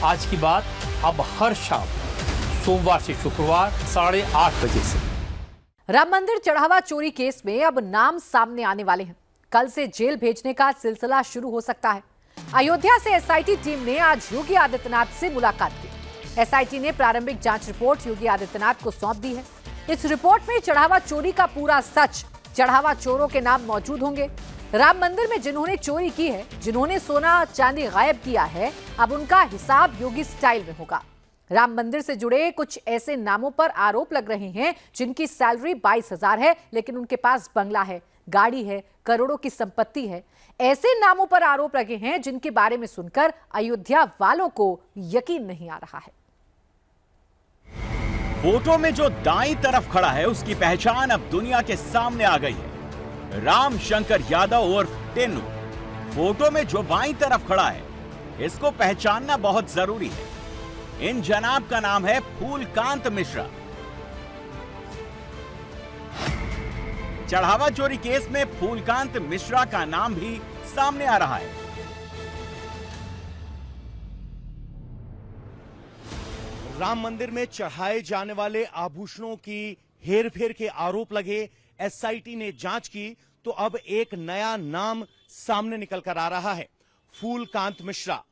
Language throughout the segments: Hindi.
आज की बात अब हर शाम सोमवार से शुक्रवार 8:30 बजे से। राम मंदिर चढ़ावा चोरी केस में अब नाम सामने आने वाले हैं। कल से जेल भेजने का सिलसिला शुरू हो सकता है। अयोध्या से एसआईटी टीम ने आज योगी आदित्यनाथ से मुलाकात की। एसआईटी ने प्रारंभिक जांच रिपोर्ट योगी आदित्यनाथ को सौंप दी है। इस रिपोर्ट में चढ़ावा चोरी का पूरा सच, चढ़ावा चोरों के नाम मौजूद होंगे। राम मंदिर में जिन्होंने चोरी की है, जिन्होंने सोना चांदी गायब किया है, अब उनका हिसाब योगी स्टाइल में होगा। राम मंदिर से जुड़े कुछ ऐसे नामों पर आरोप लग रहे हैं जिनकी सैलरी 22,000 है, लेकिन उनके पास बंगला है, गाड़ी है, करोड़ों की संपत्ति है। ऐसे नामों पर आरोप लगे हैं जिनके बारे में सुनकर अयोध्या वालों को यकीन नहीं आ रहा है। फोटो में जो दाईं तरफ खड़ा है उसकी पहचान अब दुनिया के सामने आ गई है। राम शंकर यादव उर्फ टिन्नू। फोटो में जो बाईं तरफ खड़ा है इसको पहचानना बहुत जरूरी है। इन जनाब का नाम है फूलकांत मिश्रा। चढ़ावा चोरी केस में फूलकांत मिश्रा का नाम भी सामने आ रहा है। राम मंदिर में चढ़ाए जाने वाले आभूषणों की हेरफेर के आरोप लगे। एसआईटी ने जांच की तो अब एक नया नाम सामने निकल कर आ रहा है, फूलकांत मिश्रा।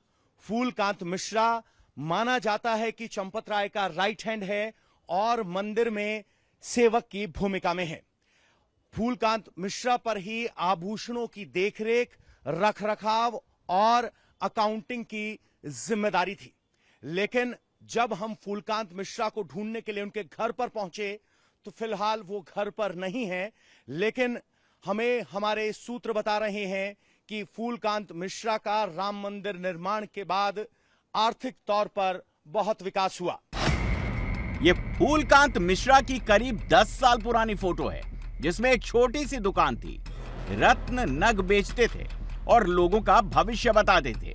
फूलकांत मिश्रा माना जाता है कि चंपत राय का राइट हैंड है और मंदिर में सेवक की भूमिका में है। फूलकांत मिश्रा पर ही आभूषणों की देखरेख, रखरखाव और अकाउंटिंग की जिम्मेदारी थी। लेकिन जब हम फूलकांत मिश्रा को ढूंढने के लिए उनके घर पर पहुंचे तो फिलहाल वो घर पर नहीं है, लेकिन हमें हमारे सूत्र बता रहे हैं कि फूलकांत मिश्रा का राम मंदिर निर्माण के बाद आर्थिक तौर पर बहुत विकास हुआ। ये फूलकांत मिश्रा की करीब 10 साल पुरानी फोटो है, जिसमें एक छोटी सी दुकान थी। रत्न नग बेचते थे और लोगों का भविष्य बताते थे।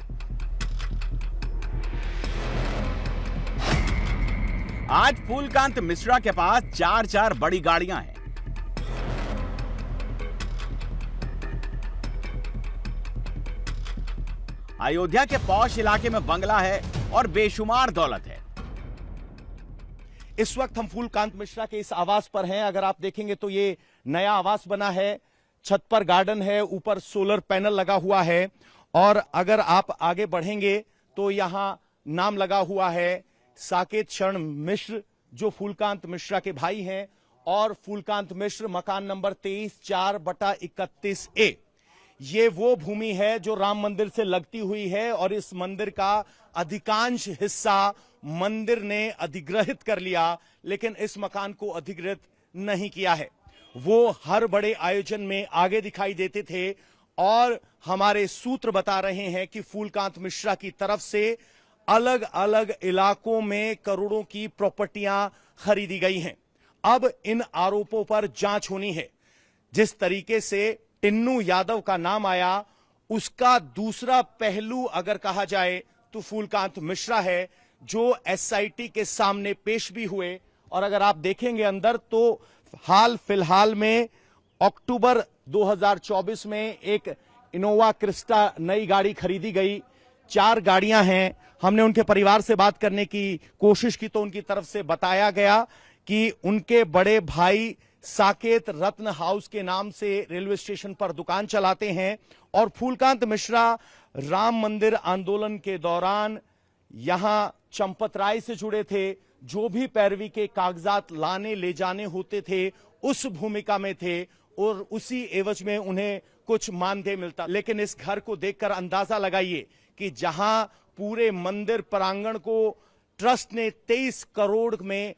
आज फूलकांत मिश्रा के पास 4 बड़ी गाड़ियां हैं। अयोध्या के पौष इलाके में बंगला है और बेशुमार दौलत है। इस वक्त हम फूलकांत मिश्रा के इस आवास पर हैं। अगर आप देखेंगे तो ये नया आवास बना है, छत पर गार्डन है, ऊपर सोलर पैनल लगा हुआ है और अगर आप आगे बढ़ेंगे तो यहां नाम लगा हुआ है साकेत शरण मिश्र, जो फूलकांत मिश्रा के भाई हैं, और फूलकांत मिश्र मकान नंबर 23/4/31A। ये वो भूमि है जो राम मंदिर से लगती हुई है और इस मंदिर का अधिकांश हिस्सा मंदिर ने अधिग्रहित कर लिया, लेकिन इस मकान को अधिग्रहित नहीं किया है। वो हर बड़े आयोजन में आगे दिखाई देते थे और हमारे सूत्र बता रहे हैं कि फूलकांत मिश्रा की तरफ से अलग अलग इलाकों में करोड़ों की प्रॉपर्टियां खरीदी गई हैं। अब इन आरोपों पर जांच होनी है। जिस तरीके से टिन्नू यादव का नाम आया, उसका दूसरा पहलू अगर कहा जाए तो फूलकांत मिश्रा है, जो एसआईटी के सामने पेश भी हुए। और अगर आप देखेंगे अंदर तो हाल फिलहाल में अक्टूबर 2024 में एक इनोवा क्रिस्टा नई गाड़ी खरीदी गई। 4 गाड़ियां हैं। हमने उनके परिवार से बात करने की कोशिश की तो उनकी तरफ से बताया गया कि उनके बड़े भाई साकेत रत्न हाउस के नाम से रेलवे स्टेशन पर दुकान चलाते हैं और फूलकांत मिश्रा राम मंदिर आंदोलन के दौरान यहां चंपत राय से जुड़े थे। जो भी पैरवी के कागजात लाने ले जाने होते थे उस भूमिका में थे और उसी एवज में उन्हें कुछ मानदेय मिलता। लेकिन इस घर को देखकर अंदाजा लगाइए कि जहां पूरे मंदिर प्रांगण को ट्रस्ट ने 23 करोड़ में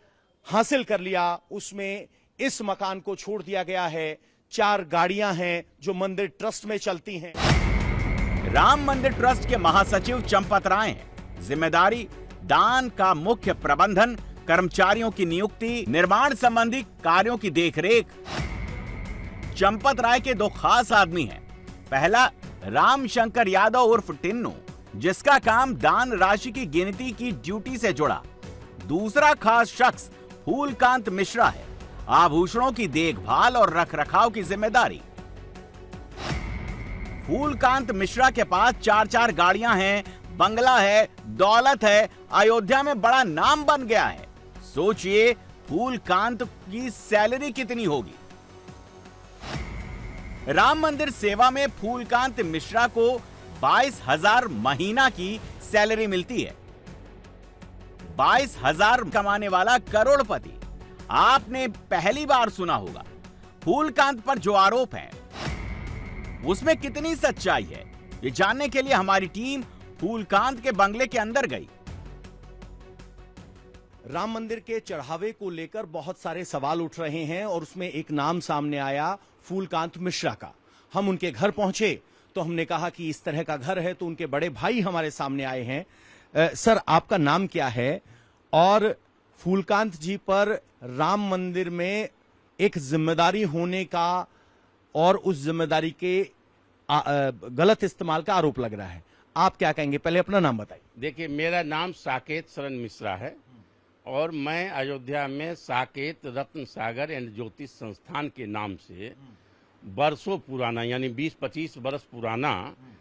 हासिल कर लिया, उसमें इस मकान को छोड़ दिया गया है। 4 गाड़ियां हैं जो मंदिर ट्रस्ट में चलती हैं। राम मंदिर ट्रस्ट के महासचिव चंपत राय हैं। जिम्मेदारी दान का मुख्य प्रबंधन, कर्मचारियों की नियुक्ति, निर्माण संबंधी कार्यों की देखरेख। चंपत राय के 2 खास आदमी हैं। पहला राम शंकर यादव उर्फ टिन्नू, जिसका काम दान राशि की गिनती की ड्यूटी से जुड़ा। दूसरा खास शख्स फूलकांत मिश्रा है, आभूषणों की देखभाल और रखरखाव की जिम्मेदारी। फूलकांत मिश्रा के पास 4 गाड़ियां हैं, बंगला है, दौलत है, अयोध्या में बड़ा नाम बन गया है। सोचिए फूलकांत की सैलरी कितनी होगी। राम मंदिर सेवा में फूलकांत मिश्रा को 22,000 महीना की सैलरी मिलती है। 22,000 कमाने वाला करोड़पति आपने पहली बार सुना होगा। फूलकांत पर जो आरोप है उसमें कितनी सच्चाई है, ये जानने के लिए हमारी टीम फूलकांत के बंगले के अंदर गई। राम मंदिर के चढ़ावे को लेकर बहुत सारे सवाल उठ रहे हैं और उसमें एक नाम सामने आया फूलकांत मिश्रा का। हम उनके घर पहुंचे तो हमने कहा कि इस तरह का घर है, तो उनके बड़े भाई हमारे सामने आए हैं। सर, आपका नाम क्या है और फूलकांत जी पर राम मंदिर में एक जिम्मेदारी होने का और उस जिम्मेदारी के गलत इस्तेमाल का आरोप लग रहा है, आप क्या कहेंगे? पहले अपना नाम बताइए। देखिए, मेरा नाम साकेत शरण मिश्रा है और मैं अयोध्या में साकेत रत्न सागर एंड ज्योतिष संस्थान के नाम से बरसों पुराना, यानी 20-25 वर्ष पुराना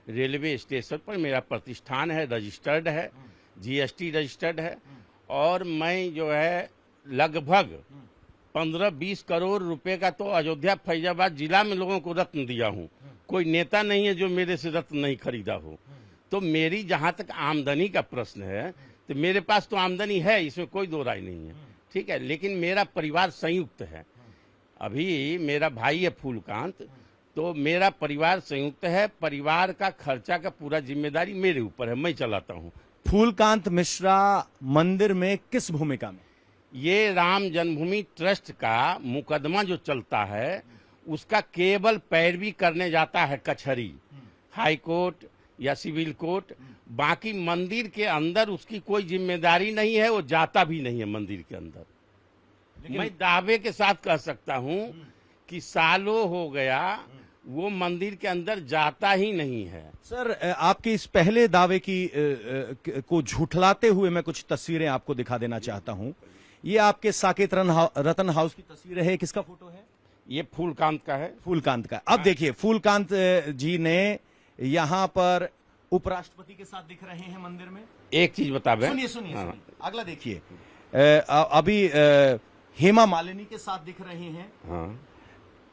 रेलवे स्टेशन पर मेरा प्रतिष्ठान है, रजिस्टर्ड है, जीएसटी रजिस्टर्ड है। और मैं जो है लगभग 15-20 करोड़ रुपए का तो अयोध्या फैजाबाद जिला में लोगों को रत्न दिया हूँ। कोई नेता नहीं है जो मेरे से रत्न नहीं खरीदा हो। तो मेरी जहाँ तक आमदनी का प्रश्न है, तो मेरे पास तो आमदनी है, इसमें कोई दो राय नहीं है, ठीक है। लेकिन मेरा परिवार संयुक्त है। अभी मेरा भाई है फूलकांत, तो मेरा परिवार संयुक्त है। परिवार का खर्चा का पूरा जिम्मेदारी मेरे ऊपर है, मैं चलाता हूँ। फूलकांत मिश्रा मंदिर में किस भूमिका में? ये राम जन्मभूमि ट्रस्ट का मुकदमा जो चलता है उसका केवल पैरवी करने जाता है कचहरी, हाई कोर्ट या सिविल कोर्ट। बाकी मंदिर के अंदर उसकी कोई जिम्मेदारी नहीं है, वो जाता भी नहीं है मंदिर के अंदर। मैं दावे के साथ कह सकता हूं कि सालों हो गया वो मंदिर के अंदर जाता ही नहीं है। सर, आपके इस पहले दावे को झुठलाते हुए मैं कुछ तस्वीरें आपको दिखा देना चाहता हूं। ये आपके साकेत रतन हाउस की तस्वीर है। किसका फोटो है? ये फूलकांत का है। फूलकांत का। अब देखिए, फूलकांत जी ने यहाँ पर उपराष्ट्रपति के साथ दिख रहे हैं मंदिर में। एक चीज बता दें, सुनिए। अगला देखिए, अभी हेमा मालिनी के साथ दिख रहे हैं। हाँ।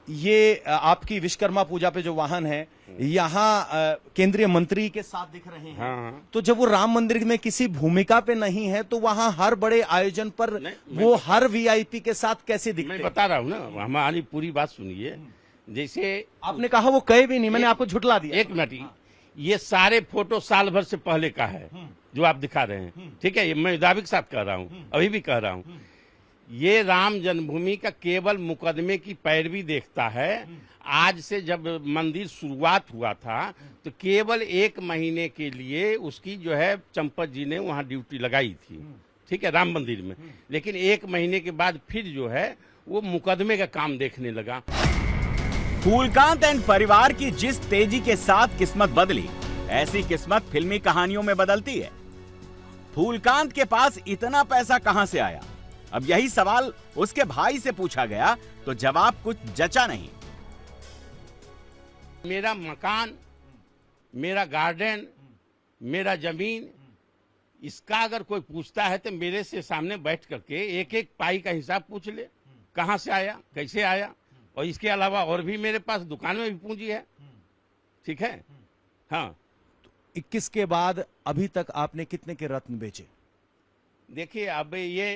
ये आपकी विश्वकर्मा पूजा पे जो वाहन है, यहाँ केंद्रीय मंत्री के साथ दिख रहे हैं। हाँ। तो जब वो राम मंदिर में किसी भूमिका पे नहीं है तो वहाँ हर बड़े आयोजन पर वो हर वीआईपी के साथ कैसे दिखते हैं? मैं बता रहा हूँ ना, हमारी पूरी बात सुनिए। जैसे आपने कहा वो कहे भी नहीं, मैंने आपको झुठला दिया। एक मिनट, ये सारे फोटो साल भर से पहले का है जो आप दिखा रहे हैं, ठीक है। ये मैं दावे के साथ कह रहा हूँ, अभी भी कह रहा हूँ। ये राम जन्मभूमि का केवल मुकदमे की पैरवी देखता है। आज से जब मंदिर शुरुआत हुआ था तो केवल 1 महीने के लिए उसकी जो है चंपत जी ने वहाँ ड्यूटी लगाई थी, ठीक है, राम मंदिर में। लेकिन 1 महीने के बाद फिर जो है वो मुकदमे का काम देखने लगा। फूलकांत एंड परिवार की जिस तेजी के साथ किस्मत बदली, ऐसी किस्मत फिल्मी कहानियों में बदलती है। फूलकांत के पास इतना पैसा कहां से आया? अब यही सवाल उसके भाई से पूछा गया तो जवाब कुछ जचा नहीं। मेरा मकान, मेरा गार्डन, मेरा जमीन, इसका अगर कोई पूछता है तो मेरे से सामने बैठ करके एक एक पाई का हिसाब पूछ ले, कहां से आया, कैसे आया। और इसके अलावा और भी मेरे पास दुकान में भी पूंजी है, ठीक है। हाँ। 21 के बाद अभी तक आपने कितने के रत्न बेचे? देखिए, अब ये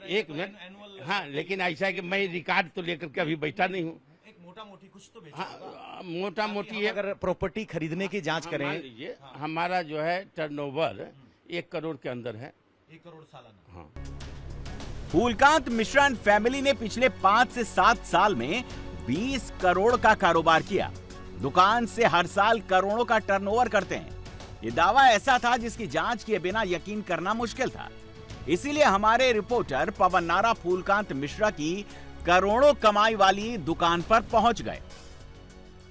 एक मिनट, हाँ, लेकिन ऐसा है कि मैं रिकॉर्ड तो लेकर के अभी बैठा नहीं हूँ। एक मोटा मोटी कुछ तो हाँ, मोटा मोटी है। अगर प्रॉपर्टी खरीदने की जांच करें, मान लीजिए हमारा जो है टर्नओवर 1 करोड़ के अंदर है। 1 करोड़ सालाना। हाँ। फूलकांत मिश्रा एंड फैमिली ने पिछले 5 से 7 साल में 20 करोड़ का कारोबार किया। दुकान से हर साल करोड़ों का टर्नओवर करते हैं। ये दावा ऐसा था जिसकी जांच किए बिना यकीन करना मुश्किल था। इसीलिए हमारे रिपोर्टर पवन नारा फूलकांत मिश्रा की करोड़ों कमाई वाली दुकान पर पहुंच गए।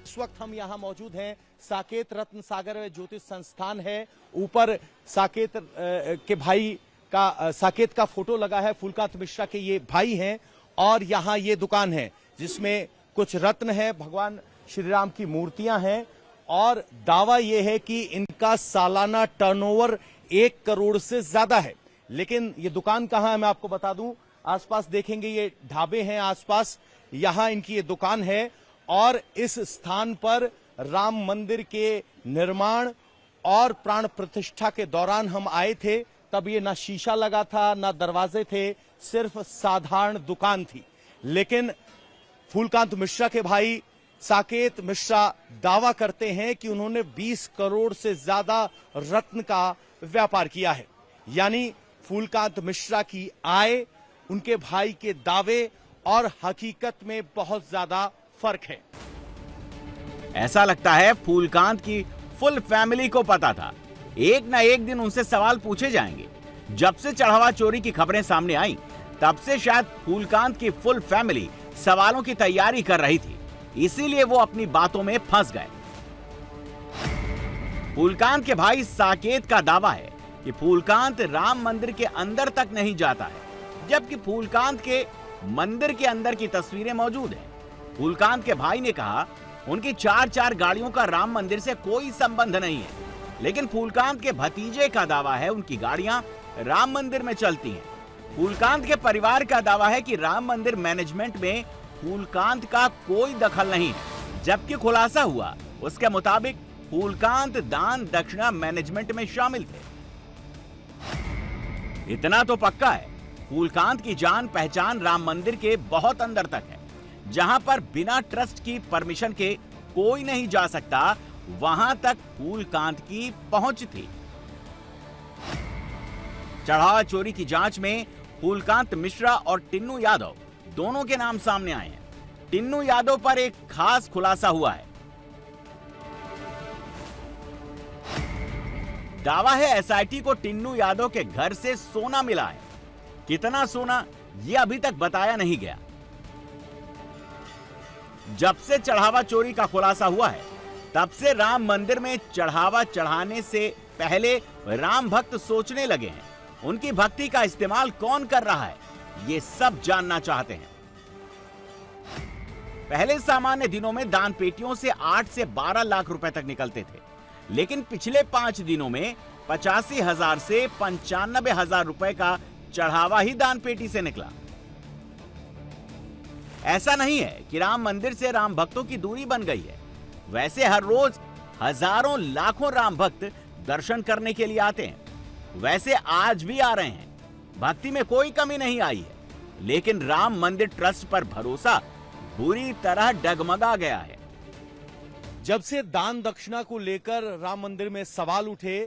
इस वक्त हम यहाँ मौजूद हैं, साकेत रत्न सागर ज्योतिष संस्थान है। ऊपर साकेत के भाई का, साकेत का फोटो लगा है। फूलकांत मिश्रा के ये भाई हैं और यहाँ ये दुकान है जिसमें कुछ रत्न है, भगवान श्री राम की मूर्तियां हैं और दावा यह है कि इनका सालाना टर्नओवर 1 करोड़ से ज्यादा है। लेकिन ये दुकान कहां है मैं आपको बता दूं, आसपास देखेंगे ये ढाबे हैं आसपास, यहां इनकी ये दुकान है और इस स्थान पर राम मंदिर के निर्माण और प्राण प्रतिष्ठा के दौरान हम आए थे, तब ये ना शीशा लगा था ना दरवाजे थे, सिर्फ साधारण दुकान थी। लेकिन फूलकांत मिश्रा के भाई साकेत मिश्रा दावा करते हैं कि उन्होंने 20 करोड़ से ज्यादा रत्न का व्यापार किया है। यानी फूलकांत मिश्रा की आय, उनके भाई के दावे और हकीकत में बहुत ज्यादा फर्क है। ऐसा लगता है फूलकांत की फुल फैमिली को पता था एक ना एक दिन उनसे सवाल पूछे जाएंगे। जब से चढ़ावा चोरी की खबरें सामने आई, तब से शायद फूलकांत की फुल फैमिली सवालों की तैयारी कर रही थी, इसीलिए वो अपनी बातों में फंस गए। फूलकांत के भाई साकेत का दावा है कि फूलकांत राम मंदिर के अंदर तक नहीं जाता है, जबकि फूलकांत के मंदिर के अंदर की तस्वीरें मौजूद हैं। फूलकांत के भाई ने कहा उनकी 4 गाड़ियों का राम मंदिर से कोई संबंध नहीं है, लेकिन फूलकांत के भतीजे का दावा है उनकी गाड़ियां राम मंदिर में चलती हैं। फूलकांत के परिवार का दावा है कि राम मंदिर मैनेजमेंट में फूलकांत का कोई दखल नहीं है, जबकि खुलासा हुआ उसके मुताबिक फूलकांत दान दक्षिणा मैनेजमेंट में शामिल थे। इतना तो पक्का है, फूलकांत की जान पहचान राम मंदिर के बहुत अंदर तक है। जहां पर बिना ट्रस्ट की परमिशन के कोई नहीं जा सकता, वहां तक फूलकांत की पहुंच थी। चढ़ावा चोरी की जांच में फूलकांत मिश्रा और टिन्नू यादव दोनों के नाम सामने आए हैं। टिन्नू यादव पर एक खास खुलासा हुआ है। दावा है एसआईटी को टिन्नू यादव के घर से सोना मिला है। कितना सोना ये अभी तक बताया नहीं गया। जब से चढ़ावा चोरी का खुलासा हुआ है, तब से राम मंदिर में चढ़ावा चढ़ाने से पहले राम भक्त सोचने लगे हैं उनकी भक्ति का इस्तेमाल कौन कर रहा है, ये सब जानना चाहते हैं। पहले सामान्य दिनों में दान पेटियों से 8 से 12 लाख रुपए तक निकलते थे, लेकिन पिछले 5 दिनों में 85,000 से 95,000 रुपए का चढ़ावा ही दान पेटी से निकला। ऐसा नहीं है कि राम मंदिर से राम भक्तों की दूरी बन गई है। वैसे हर रोज हजारों लाखों राम भक्त दर्शन करने के लिए आते हैं, वैसे आज भी आ रहे हैं। भक्ति में कोई कमी नहीं आई है, लेकिन राम मंदिर ट्रस्ट पर भरोसा बुरी तरह डगमगा गया है। जब से दान दक्षिणा को लेकर राम मंदिर में सवाल उठे,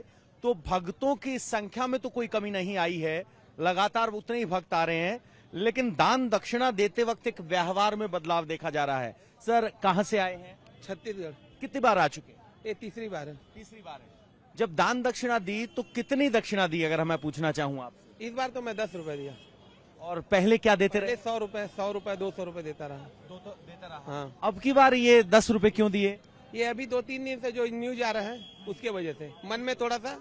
तो भक्तों की संख्या में तो कोई कमी नहीं आई है, लगातार उतने ही भक्त आ रहे हैं, लेकिन दान दक्षिणा देते वक्त एक व्यवहार में बदलाव देखा जा रहा है। सर, कहां से आए हैं? छत्तीसगढ़। कितनी बार आ चुके? ये तीसरी बार है। तीसरी बार है। जब दान दक्षिणा दी तो कितनी दक्षिणा दी, अगर मैं पूछना चाहूँ आपसे? इस बार तो मैं 10 रुपए दिया। और पहले क्या देते रहे? 100 रुपए, 200 रुपए देता रहा। देता रहा। हाँ। अब की बार ये 10 रुपए क्यों दिए? ये अभी 2-3 दिन से जो न्यूज आ रहा है उसके वजह से मन में थोड़ा सा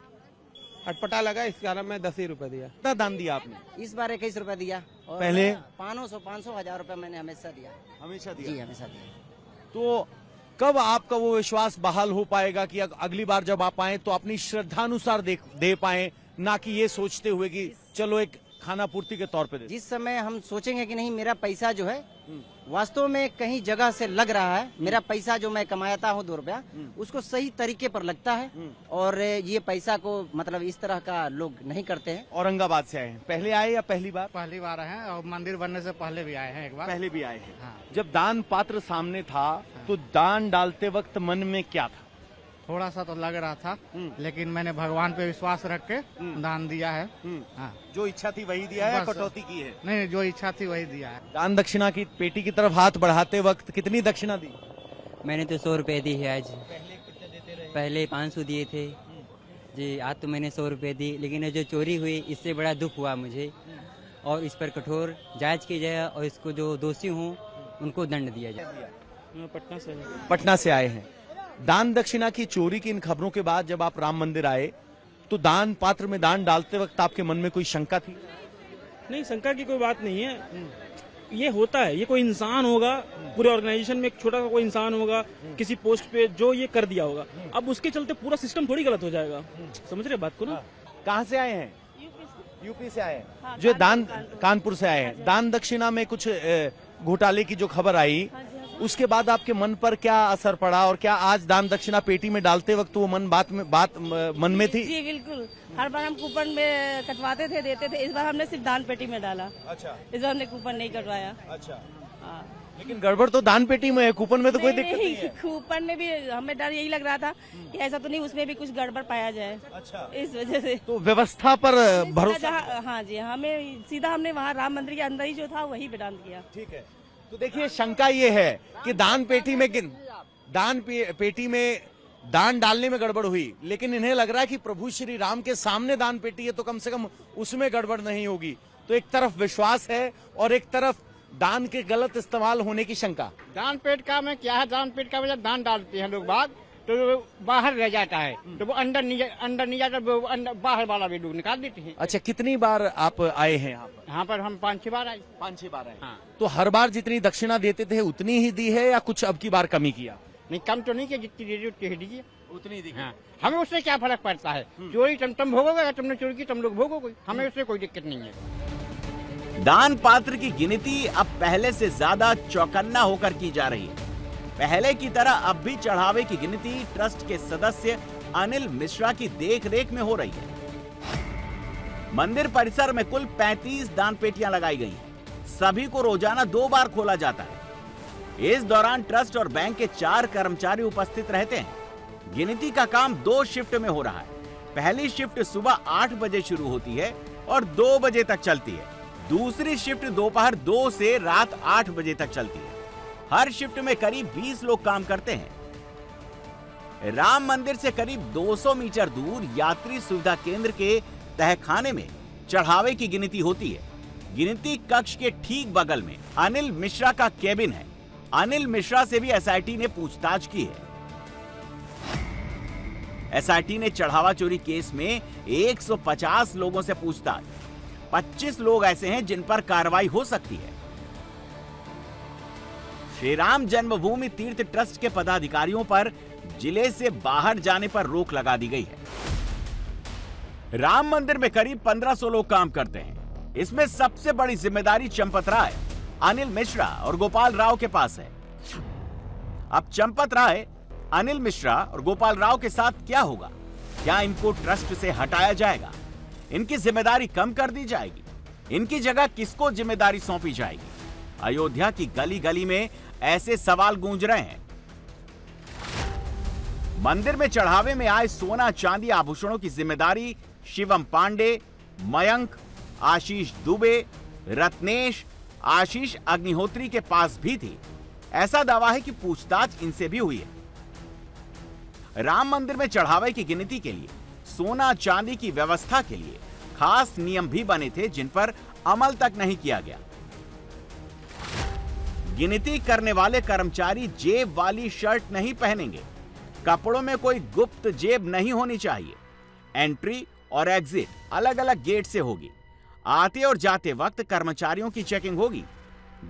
अटपटा लगा, इस कारण मैं 10 ही रुपए दिया। कितना दान दिया आपने? इस बार 21 रुपए दिया और पहले 500 1000 रुपए मैंने हमेशा दिया। हमेशा जी हमेशा दिया। तो कब आपका वो विश्वास बहाल हो पाएगा कि अगली बार जब आप आए तो अपनी श्रद्धानुसार दे पाए, ना कि ये सोचते हुए कि चलो एक खाना पूर्ति के तौर पे दे? जिस समय हम सोचेंगे कि नहीं मेरा पैसा जो है वास्तव में कहीं जगह से लग रहा है, मेरा पैसा जो मैं कमाता हूँ 2 रुपया उसको सही तरीके पर लगता है, और ये पैसा को मतलब इस तरह का लोग नहीं करते हैं। औरंगाबाद से आए हैं, पहले आए या पहली बार? पहली बार आए हैं, और मंदिर बनने से पहले भी आए हैं एक बार। पहले भी आए हैं। हाँ। जब दान पात्र सामने था तो दान डालते वक्त मन में क्या था? थोड़ा सा तो लग रहा था, लेकिन मैंने भगवान पे विश्वास रख के दान दिया है। हाँ। जो इच्छा थी वही दिया है या बस। कटौती की है? नहीं, जो इच्छा थी वही दिया है। दान दक्षिणा की पेटी की तरफ हाथ बढ़ाते वक्त कितनी दक्षिणा दी? मैंने तो 100 रुपए दी है आज। पहले 500 दिए थे जी, आज तो मैंने 100 रुपए दी। लेकिन जो चोरी हुई इससे बड़ा दुख हुआ मुझे, और इस पर कठोर जांच की जाए और इसको जो दोषी हों उनको दंड दिया जाए। पटना से आए हैं। दान दक्षिणा की चोरी की इन खबरों के बाद जब आप राम मंदिर आए तो दान पात्र में दान डालते वक्त आपके मन में कोई शंका थी? नहीं, शंका की कोई बात नहीं है, ये होता है, ये कोई इंसान होगा पूरे ऑर्गेनाइजेशन में, एक छोटा सा कोई इंसान होगा किसी पोस्ट पे जो ये कर दिया होगा, अब उसके चलते पूरा सिस्टम थोड़ी गलत हो जाएगा। समझ रहे बात को ना? कहाँ से आए हैं? यूपी से आए हैं। जो दान कानपुर से आए हैं, दान दक्षिणा में कुछ घोटाले की जो खबर आई, उसके बाद आपके मन पर क्या असर पड़ा, और क्या आज दान दक्षिणा पेटी में डालते वक्त वो बात मन में थी? जी बिल्कुल, हर बार हम कूपन में कटवाते थे, देते थे। इस बार हमने सिर्फ दान पेटी में डाला। अच्छा, इस बार हमने कूपन नहीं कटवाया। अच्छा, हाँ। लेकिन गड़बड़ तो दान पेटी में है, कूपन में तो कोई दिक्कत नहीं है। कूपन में भी हमें डर यही लग रहा था कि ऐसा तो नहीं उसमें भी कुछ गड़बड़ पाया जाए। अच्छा, इस वजह से तो व्यवस्था पर भरोसा। हाँ जी, हमें सीधा हमने वहाँ राम मंदिर के अंदर ही जो था वही दान किया। ठीक है, तो देखिए शंका ये है कि दान पेटी में दान डालने में गड़बड़ हुई, लेकिन इन्हें लग रहा है कि प्रभु श्री राम के सामने दान पेटी है तो कम से कम उसमें गड़बड़ नहीं होगी। तो एक तरफ विश्वास है और एक तरफ दान के गलत इस्तेमाल होने की शंका। दान पेट का में क्या है, दान पेट का में जब दान डालते हैं लोग बाग तो बाहर रह जाता है, तो वो अंदर नहीं जाता, बाहर वाला भी लोग निकाल देते हैं। अच्छा, कितनी बार आप आए हैं यहाँ पर? यहाँ पर हम 5-6 बार आए। 5-6 बार आए। हाँ। तो हर बार जितनी दक्षिणा देते थे उतनी ही दी है या कुछ अब की बार कमी किया? नहीं, कम तो नहीं किया, जितनी दे दी उतनी दीजिए। उतनी दी। हाँ, हमें उससे क्या फर्क पड़ता है? चोरी तुम भोगोगे, तुमने चोरी की तुम लोग भोगोगे, हमें उससे कोई दिक्कत नहीं है। दान पात्र की गिनती अब पहले से ज्यादा चौकन्ना होकर की जा रही है। पहले की तरह अब भी चढ़ावे की गिनती ट्रस्ट के सदस्य अनिल मिश्रा की देखरेख में हो रही है। मंदिर परिसर में कुल 35 दान पेटियां लगाई गई हैं। सभी को रोजाना 2 बार खोला जाता है। इस दौरान ट्रस्ट और बैंक के 4 कर्मचारी उपस्थित रहते हैं। गिनती का काम 2 शिफ्ट में हो रहा है। पहली शिफ्ट सुबह 8 बजे शुरू होती है और 2 बजे तक चलती है। दूसरी शिफ्ट दोपहर 2 से रात 8 बजे तक चलती है। हर शिफ्ट में करीब 20 लोग काम करते हैं। राम मंदिर से करीब 200 मीटर दूर यात्री सुविधा केंद्र के तहखाने में चढ़ावे की गिनती होती है। गिनती कक्ष के ठीक बगल में अनिल मिश्रा का केबिन है। अनिल मिश्रा से भी एसआईटी ने पूछताछ की है। एसआईटी ने चढ़ावा चोरी केस में 150 लोगों से पूछताछ। 25 लोग ऐसे हैं जिन पर कार्रवाई हो सकती है। श्री राम जन्मभूमि तीर्थ ट्रस्ट के पदाधिकारियों पर जिले से बाहर जाने पर रोक लगा दी गई है। राम मंदिर में करीब 1500 लोग काम करते हैं। इसमें सबसे बड़ी जिम्मेदारी चंपत राय, अनिल मिश्रा और गोपाल राव के पास है। अब चंपत राय, अनिल मिश्रा और गोपाल राव के साथ क्या होगा? क्या इनको ट्रस्ट से हटाया जाएगा? इनकी जिम्मेदारी कम कर दी जाएगी? इनकी जगह किसको जिम्मेदारी सौंपी जाएगी? अयोध्या की गली गली में ऐसे सवाल गूंज रहे हैं। मंदिर में चढ़ावे में आए सोना चांदी आभूषणों की जिम्मेदारी शिवम पांडे, मयंक, आशीष दुबे, रत्नेश, आशीष अग्निहोत्री के पास भी थी। ऐसा दावा है कि पूछताछ इनसे भी हुई है। राम मंदिर में चढ़ावे की गिनती के लिए सोना चांदी की व्यवस्था के लिए खास नियम भी बने थे जिन पर अमल तक नहीं किया गया। गिनती करने वाले कर्मचारी जेब वाली शर्ट नहीं पहनेंगे। कपड़ों में कोई गुप्त जेब नहीं होनी चाहिए। एंट्री और एग्जिट अलग अलग गेट से होगी। आते और जाते वक्त कर्मचारियों की चेकिंग होगी।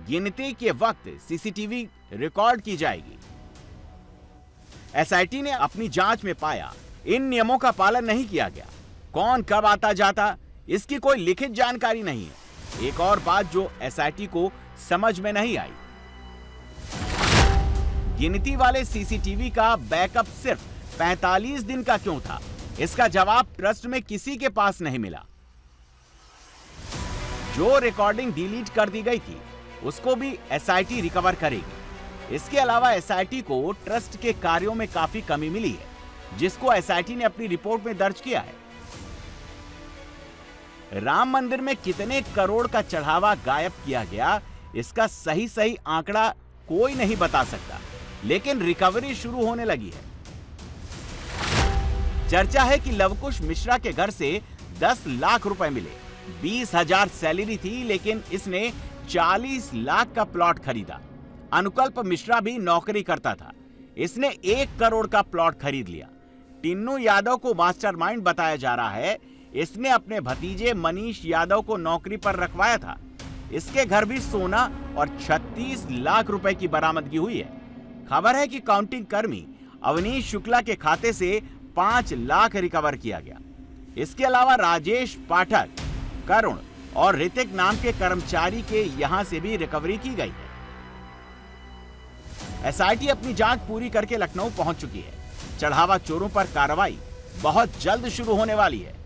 गिनती के वक्त सीसीटीवी रिकॉर्ड की जाएगी। एसआईटी ने अपनी जांच में पाया इन नियमों का पालन नहीं किया गया। कौन कब आता जाता इसकी कोई लिखित जानकारी नहीं है। एक और बात जो एसआईटी को समझ में नहीं आई, गिनती वाले सीसीटीवी का बैकअप सिर्फ 45 दिन का क्यों था? इसका जवाब ट्रस्ट में किसी के पास नहीं मिला। जो रिकॉर्डिंग डिलीट कर दी गई थी उसको भी एसआईटी रिकवर करेगी। इसके अलावा एसआईटी को ट्रस्ट के कार्यों में काफी कमी मिली है, जिसको एसआईटी ने अपनी रिपोर्ट में दर्ज किया है। राम मंदिर में कितने करोड़ का चढ़ावा गायब किया गया, इसका सही आंकड़ा कोई नहीं बता सकता, लेकिन रिकवरी शुरू होने लगी है। चर्चा है कि लवकुश मिश्रा के घर से 10 लाख रुपए मिले। 20,000 सैलरी थी, लेकिन इसने 40 लाख का प्लॉट खरीदा। अनुकल्प मिश्रा भी नौकरी करता था। इसने 1 करोड़ का प्लॉट खरीद लिया। टिन्नू यादव को मास्टरमाइंड बताया जा रहा है। इसने अपने भतीजे मनीष यादव को नौकरी पर रखवाया था। इसके घर भी सोना और 36 लाख रुपए की बरामदगी हुई है। खबर है कि काउंटिंग कर्मी अवनीश शुक्ला के खाते से 5 लाख रिकवर किया गया। इसके अलावा राजेश पाठक, करुण और ऋतिक नाम के कर्मचारी के यहां से भी रिकवरी की गई है। एसआईटी अपनी जांच पूरी करके लखनऊ पहुंच चुकी है। चढ़ावा चोरों पर कार्रवाई बहुत जल्द शुरू होने वाली है।